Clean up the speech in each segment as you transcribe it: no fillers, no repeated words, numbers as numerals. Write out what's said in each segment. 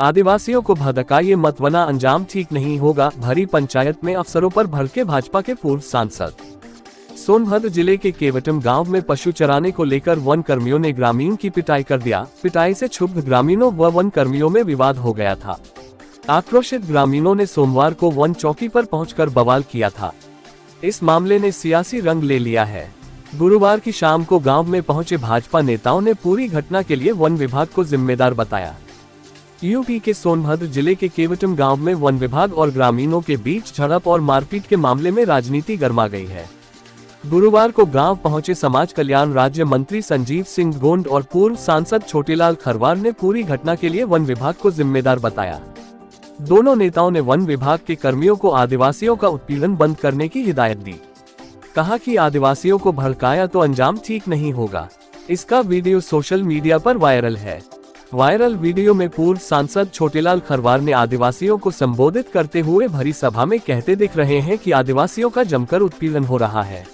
आदिवासियों को भड़काइए मत वरना अंजाम ठीक नहीं होगा, भरी पंचायत में अफसरों पर भड़के भाजपा के पूर्व सांसद। सोनभद्र जिले के केवटम गांव में पशु चराने को लेकर वन कर्मियों ने ग्रामीण की पिटाई कर दिया। पिटाई से क्षुब्ध ग्रामीणों व वन कर्मियों में विवाद हो गया था। आक्रोशित ग्रामीणों ने सोमवार को वन चौकी पर पहुंचकर बवाल किया था। इस मामले ने सियासी रंग ले लिया है। गुरुवार की शाम को गांव में पहुंचे भाजपा नेताओं ने पूरी घटना के लिए वन विभाग को जिम्मेदार बताया। यूपी के सोनभद्र जिले के केवटम गांव में वन विभाग और ग्रामीणों के बीच झड़प और मारपीट के मामले में राजनीति गर्मा गई है। गुरुवार को गांव पहुंचे समाज कल्याण राज्य मंत्री संजीव सिंह गोंड और पूर्व सांसद छोटेलाल खरवार ने पूरी घटना के लिए वन विभाग को जिम्मेदार बताया। दोनों नेताओं ने वन विभाग के कर्मियों को आदिवासियों का उत्पीड़न बंद करने की हिदायत दी। कहा कि आदिवासियों को भड़काया तो अंजाम ठीक नहीं होगा। इसका वीडियो सोशल मीडिया पर वायरल है। वायरल वीडियो में पूर्व सांसद छोटेलाल खरवार ने आदिवासियों को संबोधित करते हुए भरी सभा में कहते दिख रहे हैं कि आदिवासियों का जमकर उत्पीड़न हो रहा है।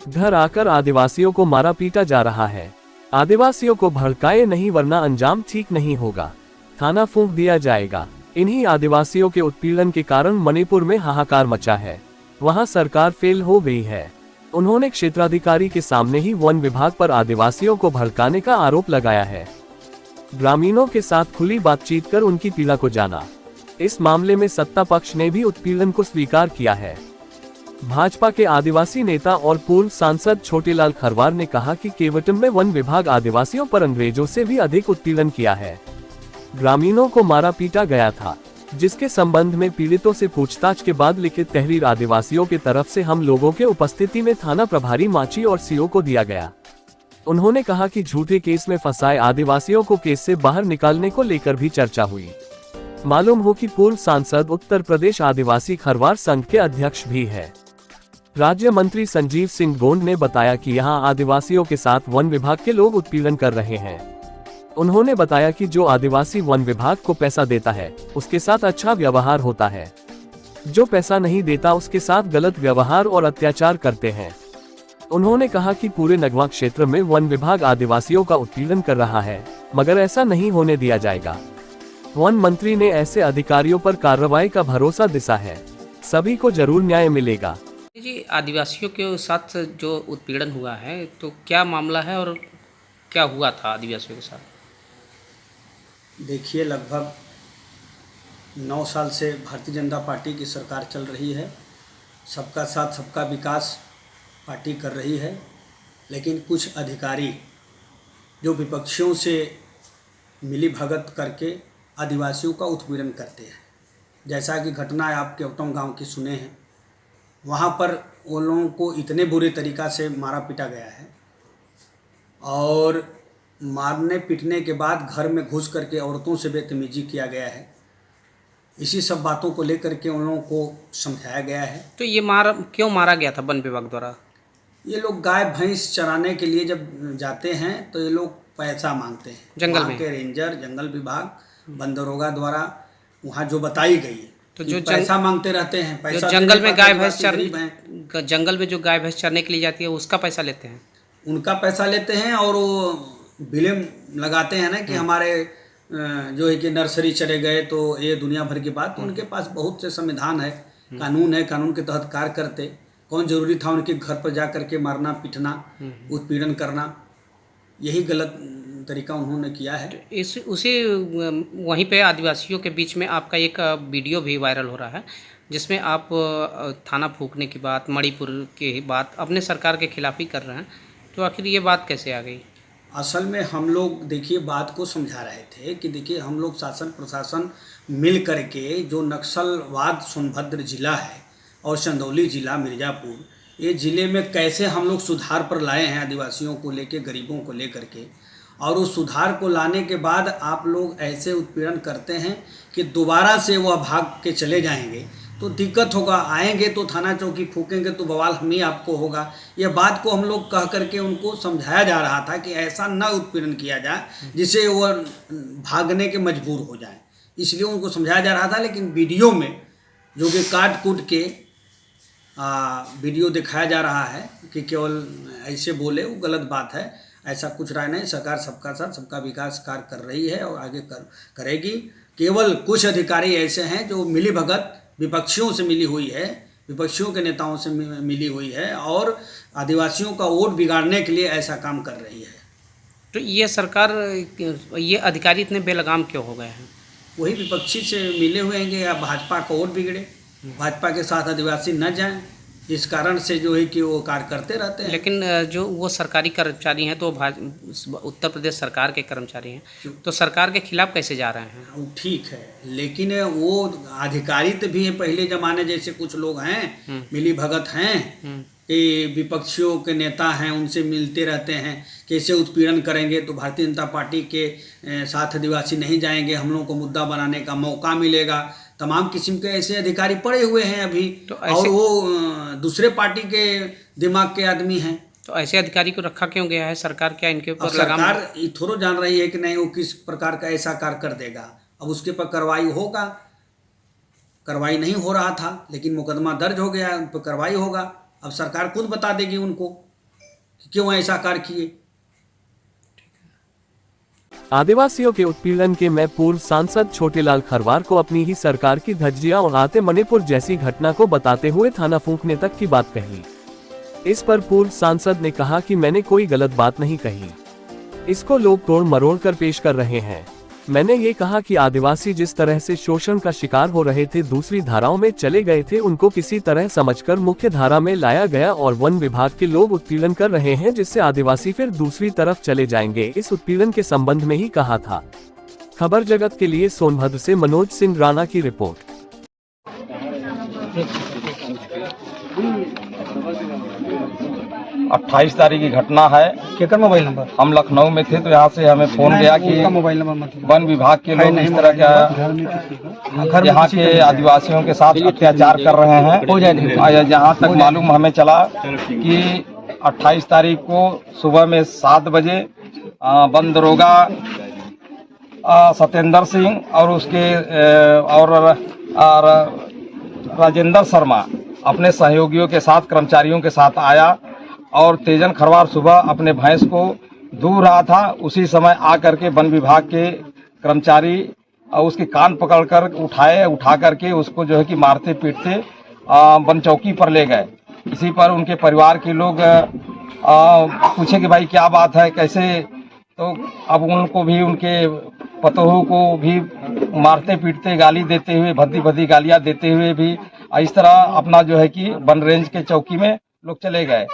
घर आकर आदिवासियों को मारा पीटा जा रहा है। आदिवासियों को भड़काए नहीं वरना अंजाम ठीक नहीं होगा। थाना फूंक दिया जाएगा। इन्हीं आदिवासियों के उत्पीड़न के कारण मणिपुर में हाहाकार मचा है। वहां सरकार फेल हो गई है। उन्होंने क्षेत्राधिकारी के सामने ही वन विभाग पर आदिवासियों को भड़काने का आरोप लगाया है। ग्रामीणों के साथ खुली बातचीत कर उनकी पीड़ा को जाना। इस मामले में सत्ता पक्ष ने भी उत्पीड़न को स्वीकार किया है। भाजपा के आदिवासी नेता और पूर्व सांसद छोटेलाल खरवार ने कहा कि केवटम में वन विभाग आदिवासियों पर अंग्रेजों से भी अधिक उत्पीड़न किया है। ग्रामीणों को मारा पीटा गया था, जिसके संबंध में पीड़ितों से पूछताछ के बाद लिखित तहरीर आदिवासियों के तरफ से हम लोगों के उपस्थिति में थाना प्रभारी माची और सीओ को दिया गया। उन्होंने कहा कि झूठे केस में फंसाए आदिवासियों को केस से बाहर निकालने को लेकर भी चर्चा हुई। मालूम हो कि पूर्व सांसद उत्तर प्रदेश आदिवासी खरवार संघ के अध्यक्ष भी है। राज्य मंत्री संजीव सिंह गोंड ने बताया कि यहां आदिवासियों के साथ वन विभाग के लोग उत्पीड़न कर रहे हैं। उन्होंने बताया कि जो आदिवासी वन विभाग को पैसा देता है उसके साथ अच्छा व्यवहार होता है, जो पैसा नहीं देता उसके साथ गलत व्यवहार और अत्याचार करते हैं। उन्होंने कहा कि पूरे नगवा क्षेत्र में वन विभाग आदिवासियों का उत्पीड़न कर रहा है, मगर ऐसा नहीं होने दिया जाएगा। वन मंत्री ने ऐसे अधिकारियों पर कार्रवाई का भरोसा दिया है। सभी को जरूर न्याय मिलेगा। जी, आदिवासियों के साथ जो उत्पीड़न हुआ है तो क्या मामला है और क्या हुआ था आदिवासियों के साथ? देखिए, लगभग 9 साल से भारतीय जनता पार्टी की सरकार चल रही है। सबका साथ सबका विकास पार्टी कर रही है, लेकिन कुछ अधिकारी जो विपक्षियों से मिली भगत करके आदिवासियों का उत्पीड़न करते हैं। जैसा कि घटना आप केवटम गांव की सुने हैं, वहाँ पर उन लोगों को इतने बुरे तरीक़ा से मारा पीटा गया है और मारने पीटने के बाद घर में घुस करके औरतों से बदतमीजी किया गया है। इसी सब बातों को लेकर के उन लोगों को समझाया गया है। तो ये क्यों मारा गया था वन विभाग द्वारा? ये लोग गाय भैंस चराने के लिए जब जाते हैं तो ये लोग पैसा मांगते हैं। जंगल में के रेंजर, जंगल विभाग, वन दरोगा द्वारा वहाँ जो बताई गई है तो जो पैसा मांगते रहते हैं। पैसा जंगल में गाय भैंस जंगल में जो गाय भैंस चरने के लिए जाती है उसका पैसा लेते हैं। उनका पैसा लेते हैं और वो बिलेम लगाते हैं ना कि हमारे जो है कि नर्सरी चले गए तो ये दुनिया भर की बात। तो उनके पास बहुत से संविधान है, कानून है, कानून के तहत कार्य करते। कौन जरूरी था उनके घर पर जा करके मारना पीटना, उत्पीड़न करना? यही गलत तरीका उन्होंने किया है। उसी वहीं पे आदिवासियों के बीच में आपका एक वीडियो भी वायरल हो रहा है, जिसमें आप थाना फूंकने की बात, मणिपुर की बात अपने सरकार के खिलाफ ही कर रहे हैं। तो आखिर ये बात कैसे आ गई? असल में हम लोग देखिए बात को समझा रहे थे कि देखिए हम लोग शासन प्रशासन मिल करके जो नक्सलवाद सोनभद्र जिला है और चंदौली जिला मिर्ज़ापुर, ये ज़िले में कैसे हम लोग सुधार पर लाए हैं आदिवासियों को लेके, गरीबों को लेकर के। और उस सुधार को लाने के बाद आप लोग ऐसे उत्पीड़न करते हैं कि दोबारा से वह भाग के चले जाएंगे तो दिक्कत होगा। आएंगे तो थाना चौकी फूकेंगे तो बवाल हम ही आपको होगा। यह बात को हम लोग कह करके उनको समझाया जा रहा था कि ऐसा न उत्पीड़न किया जाए जिससे वह भागने के मजबूर हो जाए, इसलिए उनको समझाया जा रहा था। लेकिन वीडियो में जो कि काट कूट के वीडियो दिखाया जा रहा है कि केवल ऐसे बोले, वो गलत बात है। ऐसा कुछ राय नहीं। सरकार सबका साथ सबका विकास कार्य कर रही है और आगे करेगी। केवल कुछ अधिकारी ऐसे हैं जो मिलीभगत विपक्षियों से मिली हुई है, विपक्षियों के नेताओं से मिली हुई है और आदिवासियों का वोट बिगाड़ने के लिए ऐसा काम कर रही है। तो ये सरकार, ये अधिकारी इतने बेलगाम क्यों हो गए हैं? वही विपक्षी से मिले हुए हैं या भाजपा का वोट बिगड़े, भाजपा के साथ आदिवासी न जाएं, इस कारण से जो है कि वो कार्य करते रहते हैं। लेकिन जो वो सरकारी कर्मचारी हैं तो उत्तर प्रदेश सरकार के कर्मचारी हैं, तो सरकार के खिलाफ कैसे जा रहे हैं? वो ठीक है, लेकिन वो अधिकारी तो भी है पहले जमाने जैसे कुछ लोग हैं मिली भगत हैं कि विपक्षियों के नेता हैं, उनसे मिलते रहते हैं, कैसे उत्पीड़न करेंगे तो भारतीय जनता पार्टी के साथ आदिवासी नहीं जाएंगे, हम लोगों को मुद्दा बनाने का मौका मिलेगा। तमाम किस्म के ऐसे अधिकारी पड़े हुए हैं अभी, तो और वो दूसरे पार्टी के दिमाग के आदमी हैं। तो ऐसे अधिकारी को रखा क्यों गया है? सरकार क्या इनके ऊपर सरकार ये थोड़ा जान रही है कि नहीं वो किस प्रकार का ऐसा कार्य कर देगा, अब उसके पर कार्रवाई होगा। कार्रवाई नहीं हो रहा था लेकिन मुकदमा दर्ज हो गया, उन पर कार्रवाई होगा। अब सरकार खुद बता देगी उनको कि क्यों ऐसा कार्य किए। आदिवासियों के उत्पीड़न के में पूर्व सांसद छोटेलाल खरवार को अपनी ही सरकार की धज्जियां उड़ाते मणिपुर जैसी घटना को बताते हुए थाना फूंकने तक की बात कही। इस पर पूर्व सांसद ने कहा कि मैंने कोई गलत बात नहीं कही, इसको लोग तोड़ मरोड़ कर पेश कर रहे हैं। मैंने ये कहा कि आदिवासी जिस तरह से शोषण का शिकार हो रहे थे, दूसरी धाराओं में चले गए थे, उनको किसी तरह समझकर मुख्य धारा में लाया गया और वन विभाग के लोग उत्पीड़न कर रहे हैं, जिससे आदिवासी फिर दूसरी तरफ चले जाएंगे। इस उत्पीड़न के संबंध में ही कहा था। खबर जगत के लिए सोनभद्र से मनोज सिंह राणा की रिपोर्ट। 28 तारीख की घटना है। केकर मोबाइल नंबर? हम लखनऊ में थे तो यहाँ से हमें फोन गया कि मोबाइल नंबर वन विभाग के लोग इस तरह का यहाँ के आदिवासियों के साथ अत्याचार कर रहे हैं। जहाँ तक मालूम हमें चला कि 28 तारीख को सुबह में 7 बजे वन दरोगा सत्येंद्र सिंह और उसके और राजेंद्र शर्मा अपने सहयोगियों के साथ, कर्मचारियों के साथ आया और तेजन खरवार सुबह अपने भैंस को दूह रहा था। उसी समय आकर के वन विभाग के कर्मचारी उसके कान पकड़कर उठा करके उसको जो है कि मारते पीटते वन चौकी पर ले गए। इसी पर उनके परिवार के लोग पूछे कि भाई क्या बात है, कैसे, तो अब उनको भी, उनके पतोहू को भी मारते पीटते, गाली देते हुए, भद्दी भद्दी गालियां देते हुए भी इस तरह अपना जो है कि वन रेंज के चौकी में लोग चले गए।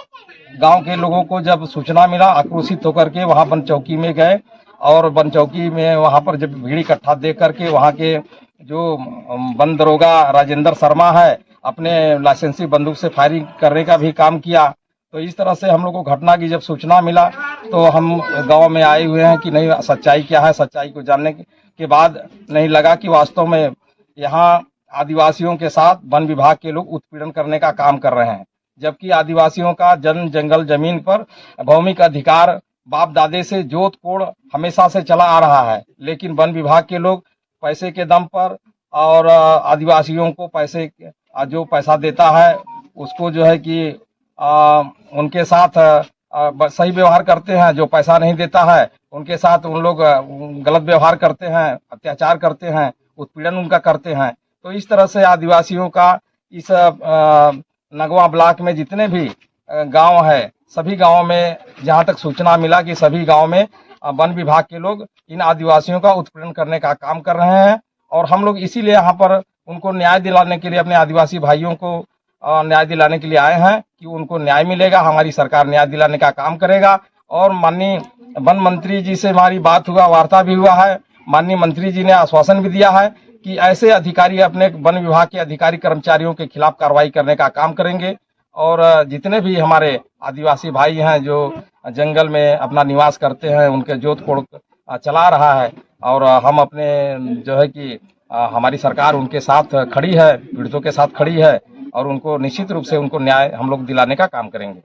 गांव के लोगों को जब सूचना मिला, आक्रोशित होकर के वहां वन चौकी में गए और वन चौकी में वहां पर जब भीड़ इकट्ठा देख करके वहां के जो वन दरोगा राजेंद्र शर्मा है अपने लाइसेंसी बंदूक से फायरिंग करने का भी काम किया। तो इस तरह से हम लोग को घटना की जब सूचना मिला तो हम गांव में आए हुए हैं कि नहीं सच्चाई क्या है। सच्चाई को जानने के बाद नहीं लगा कि वास्तव में यहाँ आदिवासियों के साथ वन विभाग के लोग उत्पीड़न करने का काम कर रहे हैं, जबकि आदिवासियों का जंगल जमीन पर भौमिक अधिकार बाप दादे से जोत कोड़ हमेशा से चला आ रहा है। लेकिन वन विभाग के लोग पैसे के दम पर और आदिवासियों को जो पैसा देता है उसको जो है कि उनके साथ सही व्यवहार करते हैं। जो पैसा नहीं देता है उनके साथ उन लोग गलत व्यवहार करते हैं, अत्याचार करते हैं, उत्पीड़न उनका करते हैं। तो इस तरह से आदिवासियों का इस नगवा ब्लॉक में जितने भी गांव है, सभी गांवों में जहां तक सूचना मिला कि सभी गांव में वन विभाग के लोग इन आदिवासियों का उत्पीड़न करने का काम कर रहे हैं। और हम लोग इसीलिए यहाँ पर उनको न्याय दिलाने के लिए, अपने आदिवासी भाइयों को न्याय दिलाने के लिए आए हैं कि उनको न्याय मिलेगा, हमारी सरकार न्याय दिलाने का काम करेगा। और माननीय वन मंत्री जी से हमारी बात हुआ, वार्ता भी हुआ है। माननीय मंत्री जी ने आश्वासन भी दिया है कि ऐसे अधिकारी अपने वन विभाग के अधिकारी कर्मचारियों के खिलाफ कार्रवाई करने का काम करेंगे। और जितने भी हमारे आदिवासी भाई हैं जो जंगल में अपना निवास करते हैं, उनके जोत कोड़ चला रहा है और हम अपने जो है कि हमारी सरकार उनके साथ खड़ी है, पीड़ितों के साथ खड़ी है और उनको निश्चित रूप से उनको न्याय हम लोग दिलाने का काम करेंगे।